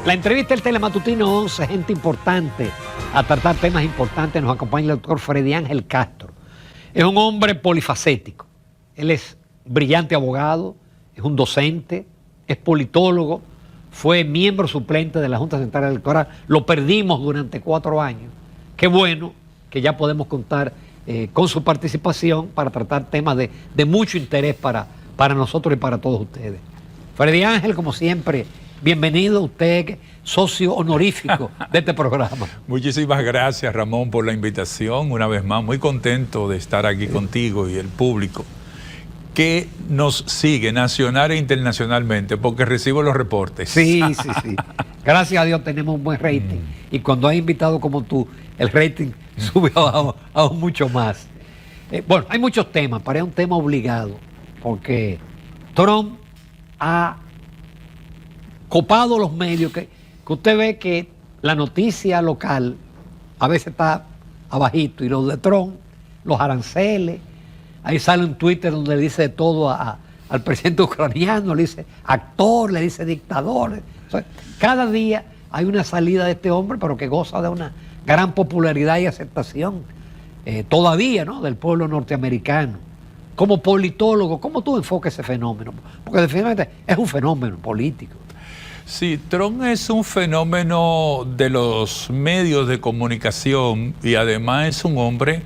La entrevista del Telematutino 11, gente importante, a tratar temas importantes, nos acompaña el doctor Freddy Ángel Castro. Es un hombre polifacético. Él es brillante abogado, es un docente, es politólogo, fue miembro suplente de la Junta Central Electoral. Lo perdimos durante 4 años. Qué bueno que ya podemos contar con su participación para tratar temas de mucho interés para nosotros y para todos ustedes. Freddy Ángel, como siempre, bienvenido, usted socio honorífico de este programa. Muchísimas gracias, Ramón, por la invitación. Una vez más, muy contento de estar aquí contigo y el público que nos sigue nacional e internacionalmente, porque recibo los reportes. Sí. Gracias a Dios tenemos un buen rating. Y cuando hay invitados como tú, el rating sube aún mucho más. Bueno, hay muchos temas, pero es un tema obligado, porque Trump ha copado los medios, que usted ve que la noticia local a veces está abajito, y los de Trump, los aranceles, ahí sale un Twitter donde le dice todo al presidente ucraniano, le dice actor, le dice dictador. O sea, cada día hay una salida de este hombre, pero que goza de una gran popularidad y aceptación todavía, ¿no?, del pueblo norteamericano. Como politólogo, ¿cómo tú enfocas ese fenómeno? Porque definitivamente es un fenómeno político. Sí, Trump es un fenómeno de los medios de comunicación y además es un hombre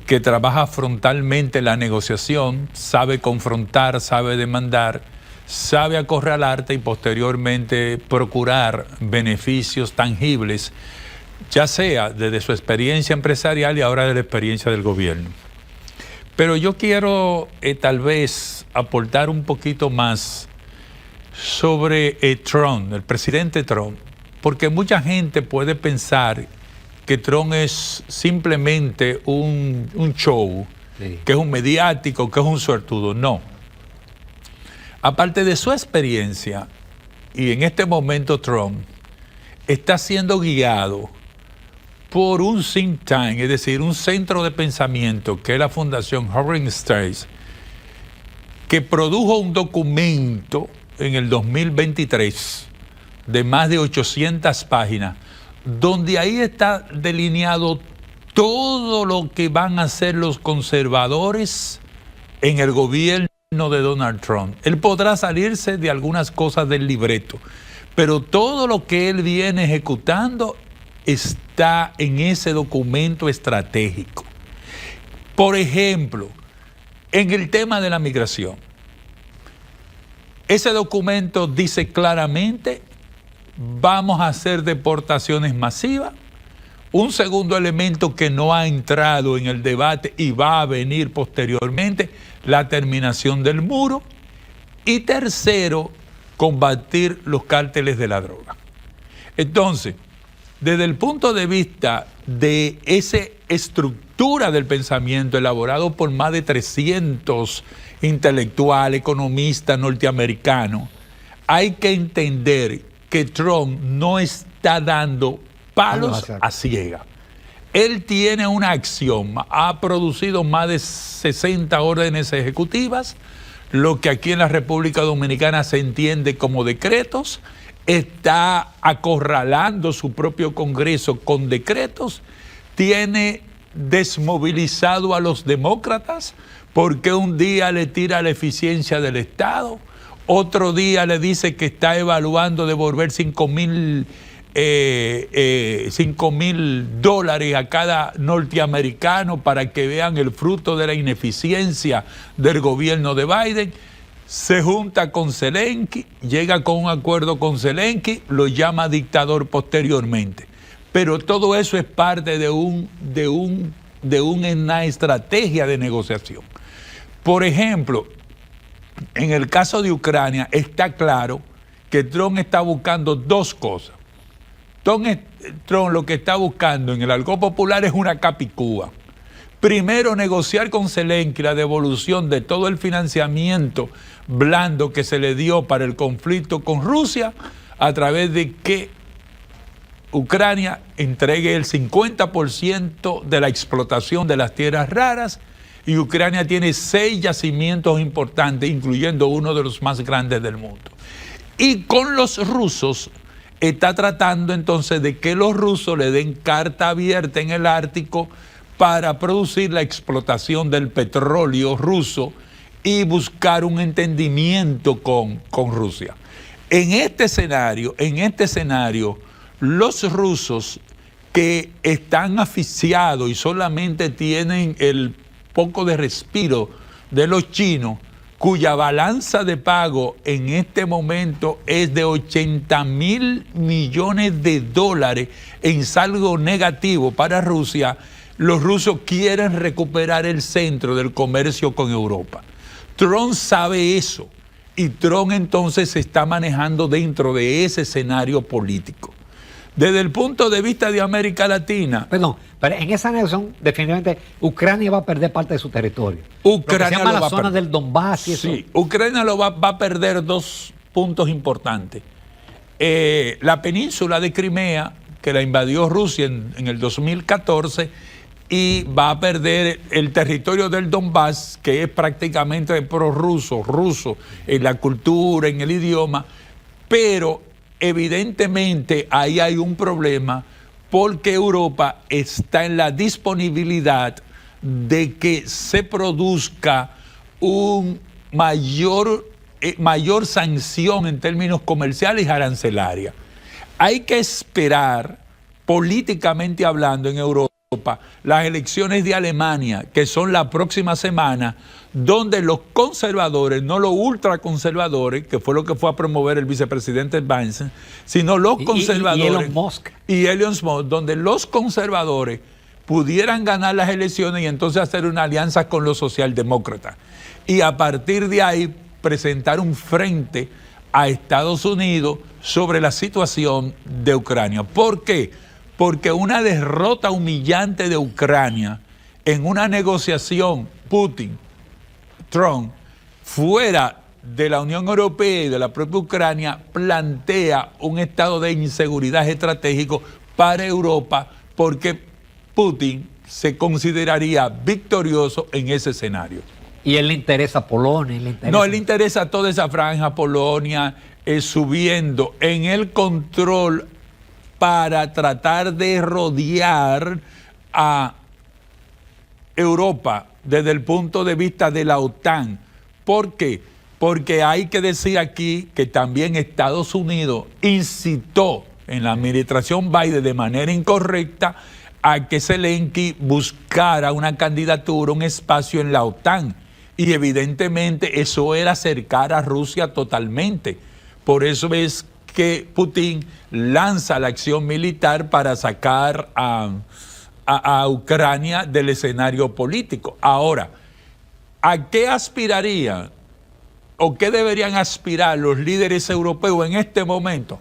que trabaja frontalmente la negociación, sabe confrontar, sabe demandar, sabe acorralarte y posteriormente procurar beneficios tangibles, ya sea desde su experiencia empresarial y ahora de la experiencia del gobierno. Pero yo quiero tal vez aportar un poquito más sobre Trump, el presidente Trump, porque mucha gente puede pensar que Trump es simplemente un show, sí, que es un mediático, que es un suertudo. No. Aparte de su experiencia, y en este momento Trump está siendo guiado por un think tank, es decir, un centro de pensamiento, que es la Fundación Howard Stern, que produjo un documento en el 2023 de más de 800 páginas, donde ahí está delineado todo lo que van a hacer los conservadores en el gobierno de Donald Trump. Él podrá salirse de algunas cosas del libreto, pero todo lo que él viene ejecutando está en ese documento estratégico. Por ejemplo, en el tema de la migración, ese documento dice claramente: vamos a hacer deportaciones masivas. Un segundo elemento que no ha entrado en el debate y va a venir posteriormente, la terminación del muro. Y tercero, combatir los cárteles de la droga. Entonces, desde el punto de vista de esa estructura del pensamiento elaborado por más de 300 intelectuales, economistas norteamericanos, hay que entender que Trump no está dando palos a ciega. Él tiene una acción, ha producido más de 60 órdenes ejecutivas, lo que aquí en la República Dominicana se entiende como decretos, está acorralando su propio Congreso con decretos, tiene desmovilizado a los demócratas porque un día le tira la eficiencia del Estado, otro día le dice que está evaluando devolver $5,000 a cada norteamericano para que vean el fruto de la ineficiencia del gobierno de Biden. Se junta con Zelensky, llega con un acuerdo con Zelensky, lo llama dictador posteriormente. Pero todo eso es parte de una estrategia de negociación. Por ejemplo, en el caso de Ucrania está claro que Trump está buscando dos cosas. Trump lo que está buscando en el argot popular es una capicúa. Primero, negociar con Zelensky la devolución de todo el financiamiento blando que se le dio para el conflicto con Rusia, a través de que Ucrania entregue el 50% de la explotación de las tierras raras, y Ucrania tiene 6 yacimientos importantes, incluyendo uno de los más grandes del mundo. Y con los rusos está tratando entonces de que los rusos le den carta abierta en el Ártico para producir la explotación del petróleo ruso y buscar un entendimiento con Rusia. En este escenario, los rusos que están asfixiados y solamente tienen el poco de respiro de los chinos, cuya balanza de pago en este momento es de 80.000 millones de dólares en saldo negativo para Rusia, los rusos quieren recuperar el centro del comercio con Europa. Trump sabe eso y Trump entonces se está manejando dentro de ese escenario político. Desde el punto de vista de América Latina... Perdón, pero en esa negociación definitivamente Ucrania va a perder parte de su territorio. Ucrania lo que se llama la zona del Donbass y eso. Sí, Ucrania va a perder 2 puntos importantes. La península de Crimea, que la invadió Rusia en el 2014, y va a perder el territorio del Donbass, que es prácticamente prorruso, ruso en la cultura, en el idioma, pero evidentemente ahí hay un problema porque Europa está en la disponibilidad de que se produzca un mayor sanción en términos comerciales y arancelarias. Hay que esperar, políticamente hablando, en Europa, las elecciones de Alemania, que son la próxima semana, donde los conservadores, no los ultraconservadores, que fue lo que fue a promover el vicepresidente Biden, sino los conservadores. Y Elon Musk. Y Elon Musk, donde los conservadores pudieran ganar las elecciones y entonces hacer una alianza con los socialdemócratas. Y a partir de ahí presentar un frente a Estados Unidos sobre la situación de Ucrania. ¿Por qué? Porque una derrota humillante de Ucrania en una negociación Putin-Trump fuera de la Unión Europea y de la propia Ucrania plantea un estado de inseguridad estratégico para Europa porque Putin se consideraría victorioso en ese escenario. ¿Y él le interesa a Polonia? No, él le interesa toda esa franja, Polonia, subiendo en el control para tratar de rodear a Europa desde el punto de vista de la OTAN. ¿Por qué? Porque hay que decir aquí que también Estados Unidos incitó en la administración Biden de manera incorrecta a que Zelensky buscara una candidatura, un espacio en la OTAN. Y evidentemente eso era acercar a Rusia totalmente. Por eso es que Putin lanza la acción militar para sacar a Ucrania del escenario político. Ahora, ¿a qué aspirarían o qué deberían aspirar los líderes europeos en este momento?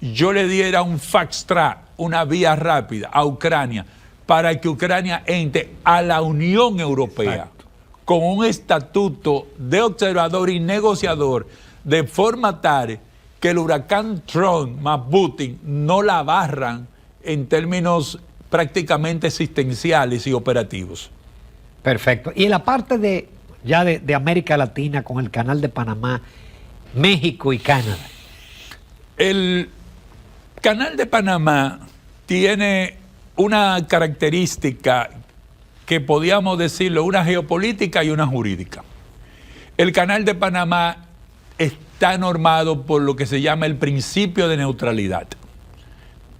Yo le diera un fast track, una vía rápida a Ucrania para que Ucrania entre a la Unión Europea. Exacto. Con un estatuto de observador y negociador de forma tal que el huracán Trump más Putin no la barran en términos prácticamente existenciales y operativos. Perfecto. Y en la parte de América Latina con el Canal de Panamá, México y Canadá. El Canal de Panamá tiene una característica que podíamos decirlo, una geopolítica y una jurídica. El Canal de Panamá está normado por lo que se llama el principio de neutralidad.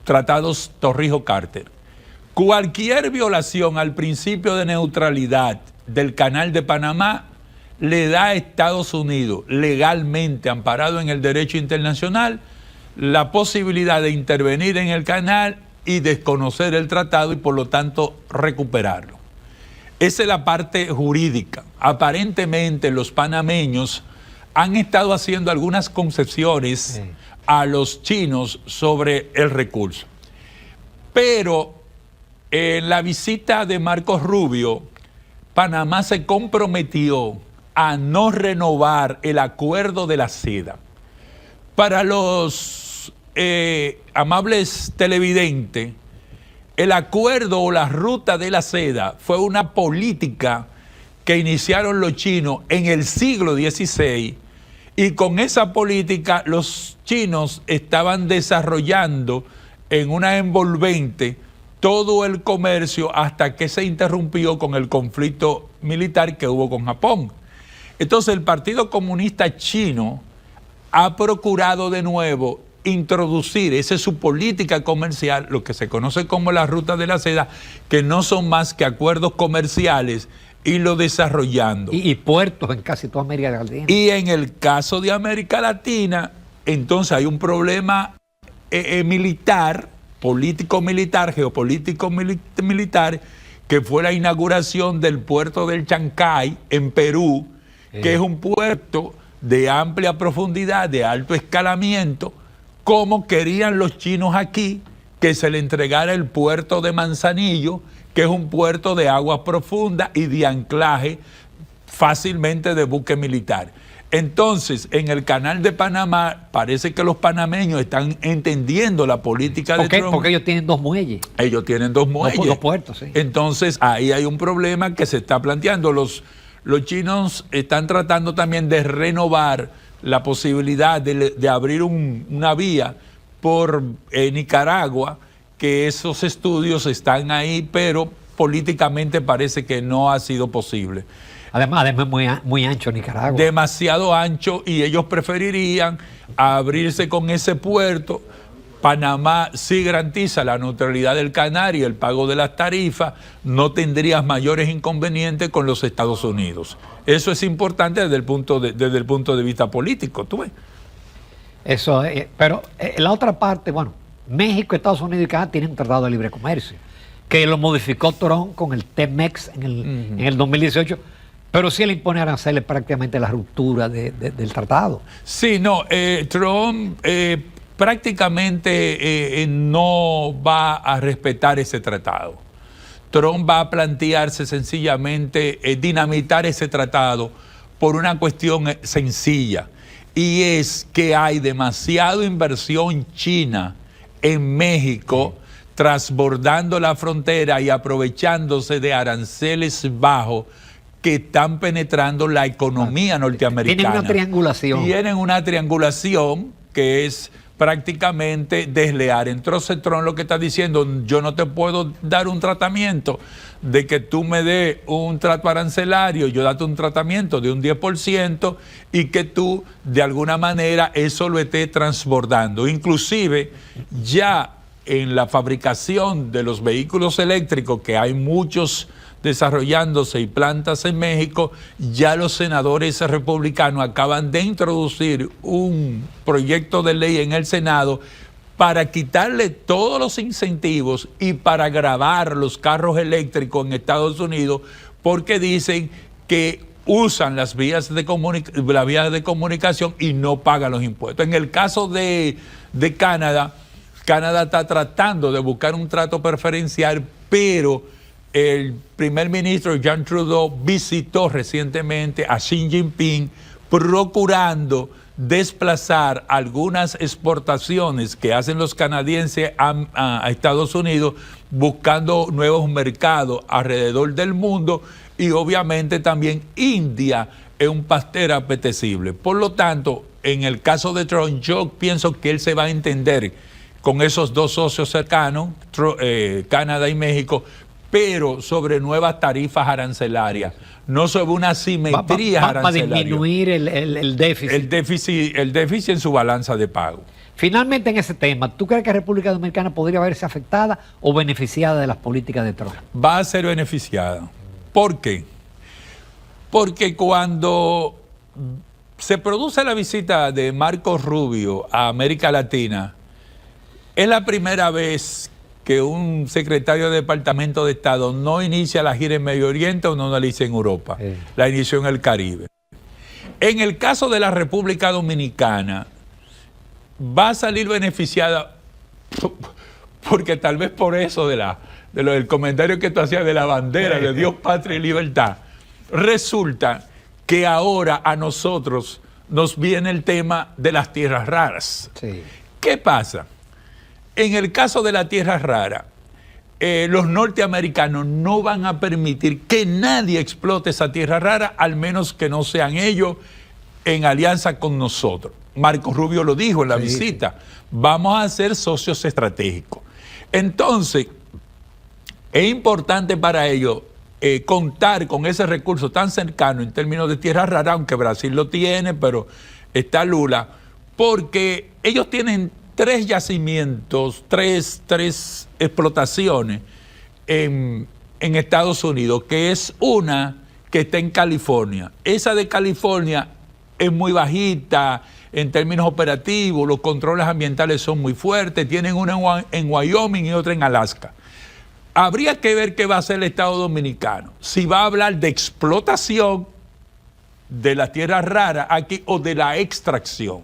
Tratados Torrijos-Carter. Cualquier violación al principio de neutralidad del Canal de Panamá le da a Estados Unidos, legalmente amparado en el derecho internacional, la posibilidad de intervenir en el canal y desconocer el tratado y por lo tanto recuperarlo. Esa es la parte jurídica. Aparentemente los panameños han estado haciendo algunas concesiones a los chinos sobre el recurso. Pero en la visita de Marcos Rubio, Panamá se comprometió a no renovar el acuerdo de la seda. Para los amables televidentes, el acuerdo o la ruta de la seda fue una política que iniciaron los chinos en el siglo XVI Y con esa política los chinos estaban desarrollando en una envolvente todo el comercio hasta que se interrumpió con el conflicto militar que hubo con Japón. Entonces el Partido Comunista Chino ha procurado de nuevo introducir, esa es su política comercial, lo que se conoce como la ruta de la seda, que no son más que acuerdos comerciales, y lo desarrollando. Y puertos en casi toda América Latina. Y en el caso de América Latina, entonces hay un problema militar, político-militar, geopolítico-militar, que fue la inauguración del puerto del Chancay en Perú, que es un puerto de amplia profundidad, de alto escalamiento, como querían los chinos aquí, que se le entregara el puerto de Manzanillo, que es un puerto de aguas profundas y de anclaje fácilmente de buque militar. Entonces, en el canal de Panamá, parece que los panameños están entendiendo la política de Trump. Porque ellos tienen 2 muelles. Ellos tienen 2 muelles. 2 puertos, sí. Entonces, ahí hay un problema que se está planteando. Los chinos están tratando también de renovar la posibilidad de abrir una vía por Nicaragua, que esos estudios están ahí, pero políticamente parece que no ha sido posible. Además es muy ancho Nicaragua. Demasiado ancho, y ellos preferirían abrirse con ese puerto. Panamá sí garantiza la neutralidad del canal y el pago de las tarifas, no tendrías mayores inconvenientes con los Estados Unidos. Eso es importante desde el punto de vista político, ¿tú ves? Eso, pero la otra parte, bueno, México, Estados Unidos y Canadá tienen un tratado de libre comercio, que lo modificó Trump con el TEMEX en el 2018, pero sí le impone aranceles prácticamente la ruptura del tratado. Sí, no, Trump prácticamente no va a respetar ese tratado. Trump va a plantearse sencillamente dinamitar ese tratado por una cuestión sencilla, y es que hay demasiada inversión china en México, transbordando la frontera y aprovechándose de aranceles bajos que están penetrando la economía norteamericana. Tienen una triangulación. Tienen una triangulación que es prácticamente desleal. Entonces Trump lo que está diciendo, yo no te puedo dar un tratamiento de que tú me des un trato arancelario, yo date un tratamiento de un 10% y que tú de alguna manera eso lo estés transbordando. Inclusive ya en la fabricación de los vehículos eléctricos, que hay muchos desarrollándose y plantas en México, ya los senadores republicanos acaban de introducir un proyecto de ley en el Senado para quitarle todos los incentivos y para gravar los carros eléctricos en Estados Unidos, porque dicen que usan las vías de comunicación y no pagan los impuestos. En el caso de Canadá, Canadá está tratando de buscar un trato preferencial, pero el primer ministro Jean Trudeau visitó recientemente a Xi Jinping procurando desplazar algunas exportaciones que hacen los canadienses a Estados Unidos, buscando nuevos mercados alrededor del mundo, y obviamente también India es un pastel apetecible. Por lo tanto, en el caso de Trump, yo pienso que él se va a entender con esos 2 socios cercanos, Canadá y México, pero sobre nuevas tarifas arancelarias, no sobre una simetría arancelaria. Para disminuir el déficit. El déficit en su balanza de pago. Finalmente, en ese tema, ¿tú crees que República Dominicana podría verse afectada o beneficiada de las políticas de Trump? Va a ser beneficiada. ¿Por qué? Porque cuando se produce la visita de Marco Rubio a América Latina, es la primera vez que un secretario de Departamento de Estado no inicia la gira en Medio Oriente o no la inicia en Europa, la inició en el Caribe. En el caso de la República Dominicana, va a salir beneficiada porque tal vez por eso del comentario que tú hacías de la bandera de Dios, patria y libertad, resulta que ahora a nosotros nos viene el tema de las tierras raras. Sí. ¿Qué pasa? En el caso de la tierra rara, los norteamericanos no van a permitir que nadie explote esa tierra rara, al menos que no sean ellos en alianza con nosotros. Marco Rubio lo dijo en la visita, vamos a ser socios estratégicos. Entonces, es importante para ellos contar con ese recurso tan cercano en términos de tierra rara, aunque Brasil lo tiene, pero está Lula, porque ellos tienen 3 yacimientos, tres explotaciones en Estados Unidos, que es una que está en California. Esa de California es muy bajita en términos operativos, los controles ambientales son muy fuertes, tienen una en Wyoming y otra en Alaska. Habría que ver qué va a hacer el Estado Dominicano, si va a hablar de explotación de las tierras raras aquí o de la extracción.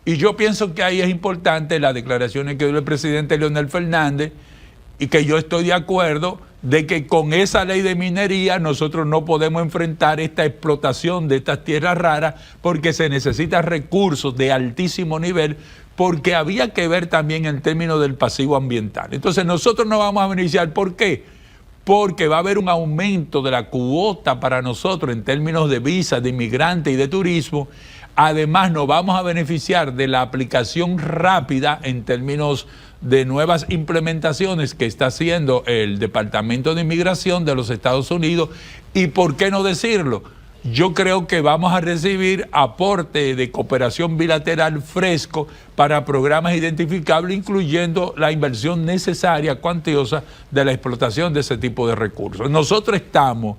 Y yo pienso que ahí es importante las declaraciones que dio el presidente Leonel Fernández, y que yo estoy de acuerdo de que con esa ley de minería nosotros no podemos enfrentar esta explotación de estas tierras raras, porque se necesitan recursos de altísimo nivel, porque había que ver también en términos del pasivo ambiental. Entonces nosotros no vamos a beneficiar. ¿Por qué? Porque va a haber un aumento de la cuota para nosotros en términos de visas, de inmigrantes y de turismo. Además, nos vamos a beneficiar de la aplicación rápida en términos de nuevas implementaciones que está haciendo el Departamento de Inmigración de los Estados Unidos. Y por qué no decirlo, yo creo que vamos a recibir aporte de cooperación bilateral fresco para programas identificables, incluyendo la inversión necesaria, cuantiosa, de la explotación de ese tipo de recursos. Nosotros estamos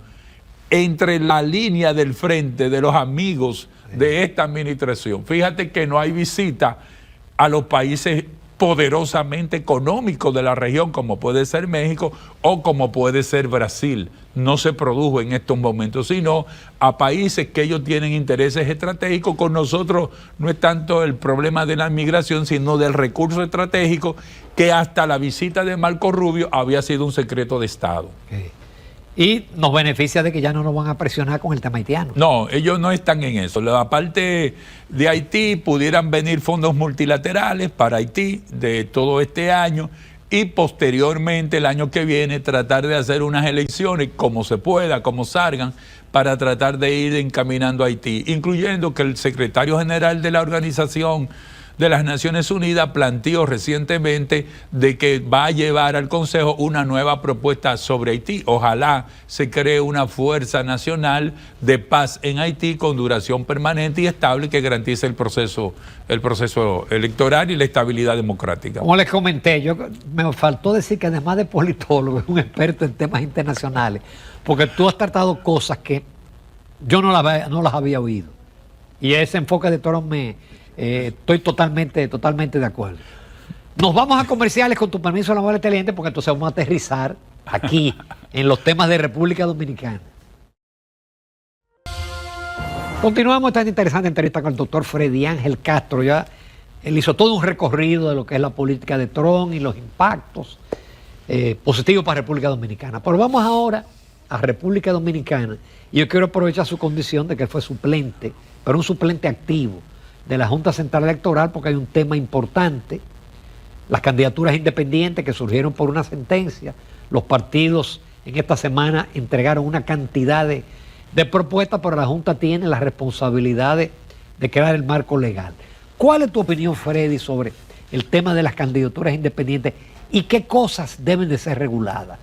entre la línea del frente de los amigos de esta administración. Fíjate que no hay visita a los países poderosamente económicos de la región, como puede ser México o como puede ser Brasil. No se produjo en estos momentos, sino a países que ellos tienen intereses estratégicos. Con nosotros no es tanto el problema de la migración, sino del recurso estratégico, que hasta la visita de Marco Rubio había sido un secreto de Estado. Okay. Y nos beneficia de que ya no nos van a presionar con el tema haitiano. No, ellos no están en eso. La parte de Haití, pudieran venir fondos multilaterales para Haití de todo este año, y posteriormente el año que viene tratar de hacer unas elecciones como se pueda, como salgan, para tratar de ir encaminando a Haití, incluyendo que el secretario general de la Organización de las Naciones Unidas planteó recientemente de que va a llevar al Consejo una nueva propuesta sobre Haití. Ojalá se cree una fuerza nacional de paz en Haití con duración permanente y estable que garantice el proceso electoral y la estabilidad democrática. Como les comenté, me faltó decir que además de politólogo es un experto en temas internacionales, porque tú has tratado cosas que yo no las había oído. Y ese enfoque de Toro estoy totalmente de acuerdo. Nos vamos a comerciales, con tu permiso, la amable televidente, porque entonces vamos a aterrizar aquí en los temas de República Dominicana. Continuamos esta interesante entrevista con el doctor Freddy Ángel Castro. Ya él hizo todo un recorrido de lo que es la política de Trump y los impactos positivos para República Dominicana. Pero vamos ahora a República Dominicana, y yo quiero aprovechar su condición de que él fue suplente, pero un suplente activo de la Junta Central Electoral, porque hay un tema importante: las candidaturas independientes que surgieron por una sentencia. Los partidos en esta semana entregaron una cantidad de propuestas, pero la Junta tiene la responsabilidad de crear el marco legal. ¿Cuál es tu opinión, Freddy, sobre el tema de las candidaturas independientes y qué cosas deben de ser reguladas?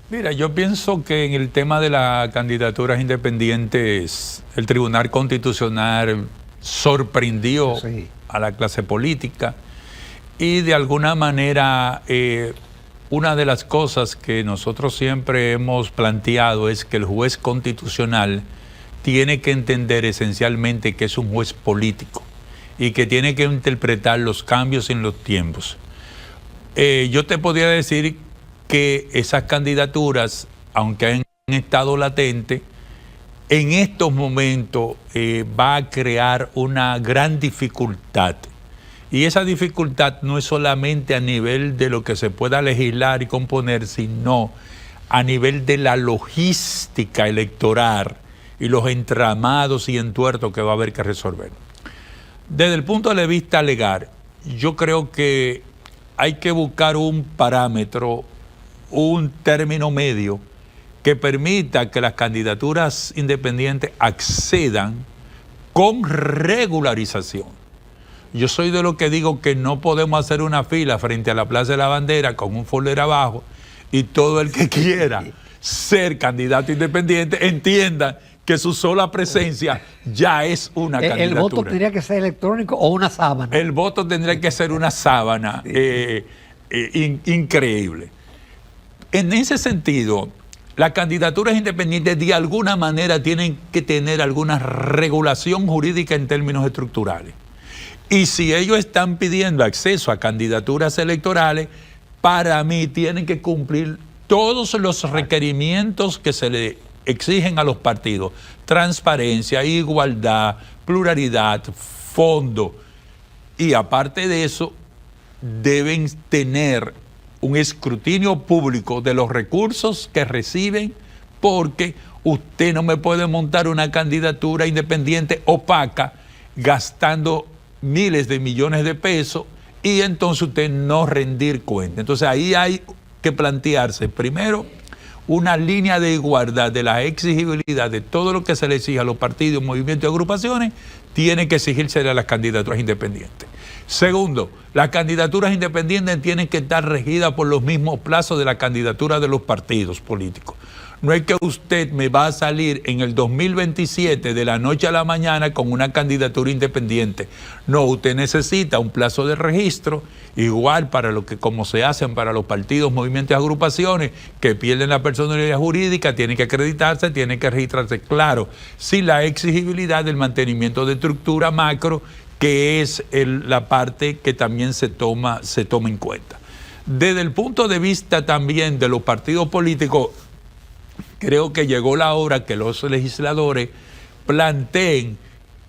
Mira, yo pienso que en el tema de las candidaturas independientes, el Tribunal Constitucional sorprendió a la clase política, y de alguna manera una de las cosas que nosotros siempre hemos planteado es que el juez constitucional tiene que entender esencialmente que es un juez político y que tiene que interpretar los cambios en los tiempos. Yo te podría decir que esas candidaturas, aunque han estado latentes, en estos momentos va a crear una gran dificultad. Y esa dificultad no es solamente a nivel de lo que se pueda legislar y componer, sino a nivel de la logística electoral y los entramados y entuertos que va a haber que resolver. Desde el punto de vista legal, yo creo que hay que buscar un parámetro, un término medio que permita que las candidaturas independientes accedan, con regularización. Yo soy de los que digo que no podemos hacer una fila frente a la Plaza de la Bandera con un folder abajo y todo el que quiera ser candidato independiente entienda que su sola presencia ya es una candidatura. ¿El voto tendría que ser electrónico o una sábana? El voto tendría que ser una sábana increíble. En ese sentido, las candidaturas independientes de alguna manera tienen que tener alguna regulación jurídica en términos estructurales. Y si ellos están pidiendo acceso a candidaturas electorales, para mí tienen que cumplir todos los requerimientos que se le exigen a los partidos: transparencia, igualdad, pluralidad, fondo. Y aparte de eso, deben tener un escrutinio público de los recursos que reciben, porque usted no me puede montar una candidatura independiente opaca gastando miles de millones de pesos y entonces usted no rendir cuenta. Entonces ahí hay que plantearse primero una línea de igualdad de la exigibilidad de todo lo que se le exige a los partidos, movimientos y agrupaciones, tiene que exigirse a las candidaturas independientes. Segundo, las candidaturas independientes tienen que estar regidas por los mismos plazos de la candidatura de los partidos políticos. No es que usted me va a salir en el 2027 de la noche a la mañana con una candidatura independiente. No, usted necesita un plazo de registro, igual para lo que como se hacen para los partidos, movimientos y agrupaciones que pierden la personalidad jurídica, tienen que acreditarse, tienen que registrarse, claro, sin la exigibilidad del mantenimiento de estructura macro, que es la parte que también se toma en cuenta. Desde el punto de vista también de los partidos políticos, creo que llegó la hora que los legisladores planteen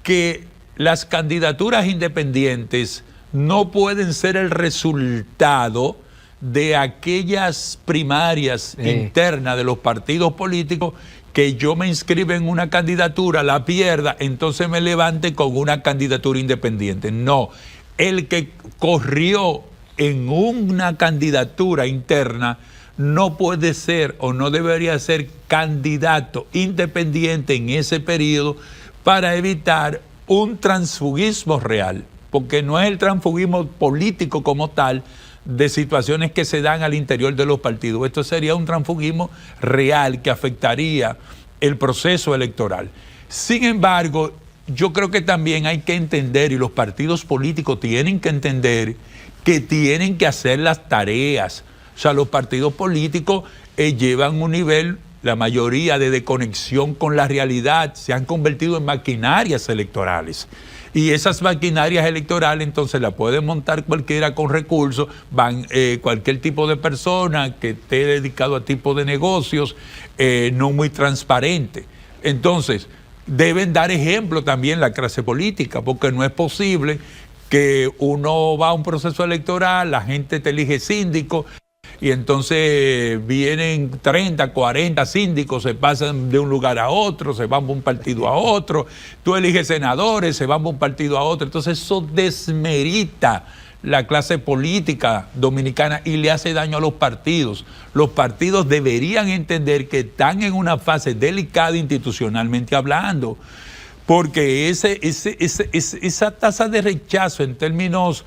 que las candidaturas independientes no pueden ser el resultado de aquellas primarias internas de los partidos políticos, que yo me inscriba en una candidatura, la pierda, entonces me levante con una candidatura independiente. No, el que corrió en una candidatura interna no puede ser o no debería ser candidato independiente en ese periodo para evitar un transfugismo real, porque no es el transfugismo político como tal de situaciones que se dan al interior de los partidos. Esto sería un transfugismo real que afectaría el proceso electoral. Sin embargo, yo creo que también hay que entender, y los partidos políticos tienen que entender, que tienen que hacer las tareas. O sea, los partidos políticos llevan un nivel, la mayoría, de desconexión con la realidad, se han convertido en maquinarias electorales. Y esas maquinarias electorales entonces las puede montar cualquiera con recursos, cualquier tipo de persona que esté dedicado a tipo de negocios no muy transparente. Entonces, deben dar ejemplo también la clase política, porque no es posible que uno va a un proceso electoral, la gente te elige síndico, y entonces vienen 30, 40 síndicos, se pasan de un lugar a otro, se van de un partido a otro, tú eliges senadores, se van de un partido a otro. Entonces eso desmerita la clase política dominicana y le hace daño a los partidos. Los partidos deberían entender que están en una fase delicada institucionalmente hablando, porque esa tasa de rechazo en términos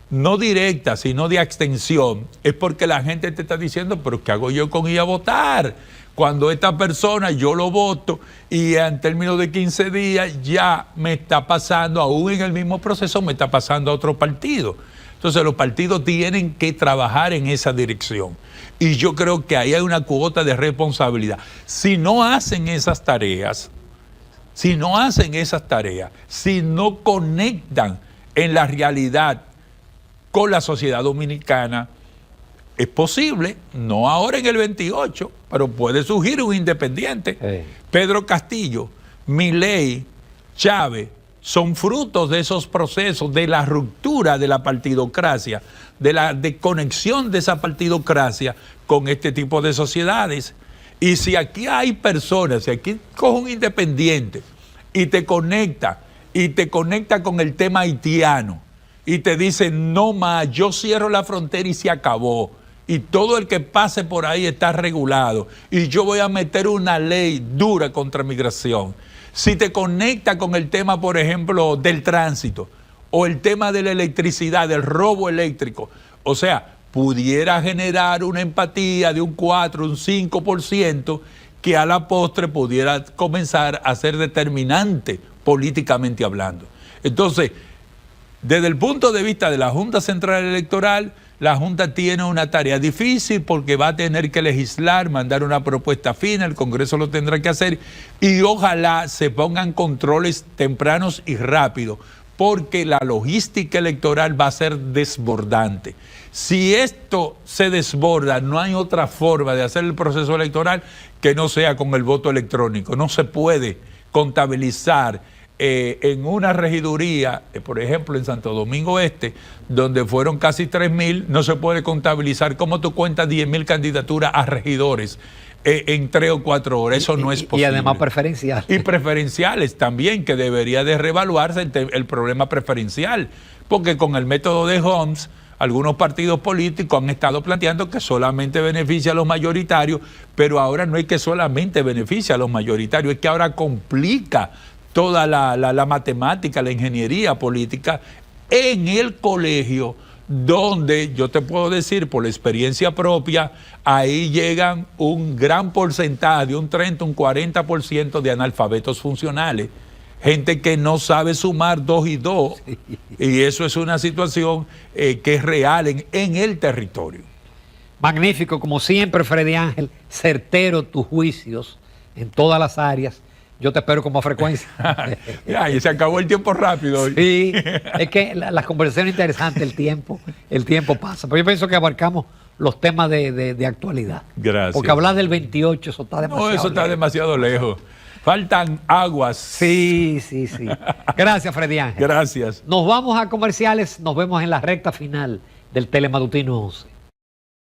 no directa, sino de abstención, es porque la gente te está diciendo, pero ¿qué hago yo con ir a votar? Cuando esta persona yo lo voto y en términos de 15 días ya me está pasando, aún en el mismo proceso, me está pasando a otro partido. Entonces los partidos tienen que trabajar en esa dirección. Y yo creo que ahí hay una cuota de responsabilidad. Si no hacen esas tareas, si no conectan en la realidad con la sociedad dominicana, es posible, no ahora en el 28, pero puede surgir un independiente. Pedro Castillo, Milei, Chávez, son frutos de esos procesos, de la ruptura de la partidocracia, de la desconexión de esa partidocracia con este tipo de sociedades. Y si aquí hay personas, si aquí coge un independiente y te conecta con el tema haitiano, y te dicen, no más, yo cierro la frontera y se acabó. Y todo el que pase por ahí está regulado. Y yo voy a meter una ley dura contra migración. Si te conecta con el tema, por ejemplo, del tránsito o el tema de la electricidad, del robo eléctrico, o sea, pudiera generar una empatía de un 4, un 5% que a la postre pudiera comenzar a ser determinante políticamente hablando. Entonces, desde el punto de vista de la Junta Central Electoral, la Junta tiene una tarea difícil porque va a tener que legislar, mandar una propuesta fina, el Congreso lo tendrá que hacer y ojalá se pongan controles tempranos y rápidos porque la logística electoral va a ser desbordante. Si esto se desborda, no hay otra forma de hacer el proceso electoral que no sea con el voto electrónico. No se puede contabilizar en una regiduría, por ejemplo en Santo Domingo Este, donde fueron casi 3.000, no se puede contabilizar cómo tú cuentas 10.000 candidaturas a regidores en 3 o 4 horas. Eso no es posible. Y además preferenciales. Y preferenciales también, que debería de reevaluarse el problema preferencial, porque con el método de Homs, algunos partidos políticos han estado planteando que solamente beneficia a los mayoritarios, pero ahora no es que solamente beneficia a los mayoritarios, es que ahora complica toda la matemática, la ingeniería política en el colegio, donde yo te puedo decir por la experiencia propia, ahí llegan un gran porcentaje, un 30, un 40% de analfabetos funcionales. Gente que no sabe sumar 2 y 2, sí. Y eso es una situación que es real en el territorio. Magnífico, como siempre, Freddy Ángel, certero tus juicios en todas las áreas. Yo te espero con más frecuencia. Ya, y se acabó el tiempo rápido. Sí, es que las conversaciones interesantes, el tiempo pasa. Pero yo pienso que abarcamos los temas de actualidad. Gracias. Porque hablar del 28, eso está demasiado lejos. No, eso está demasiado lejos. Faltan aguas. Sí. Gracias, Freddy Ángel. Gracias. Nos vamos a comerciales, nos vemos en la recta final del Telematutino 11.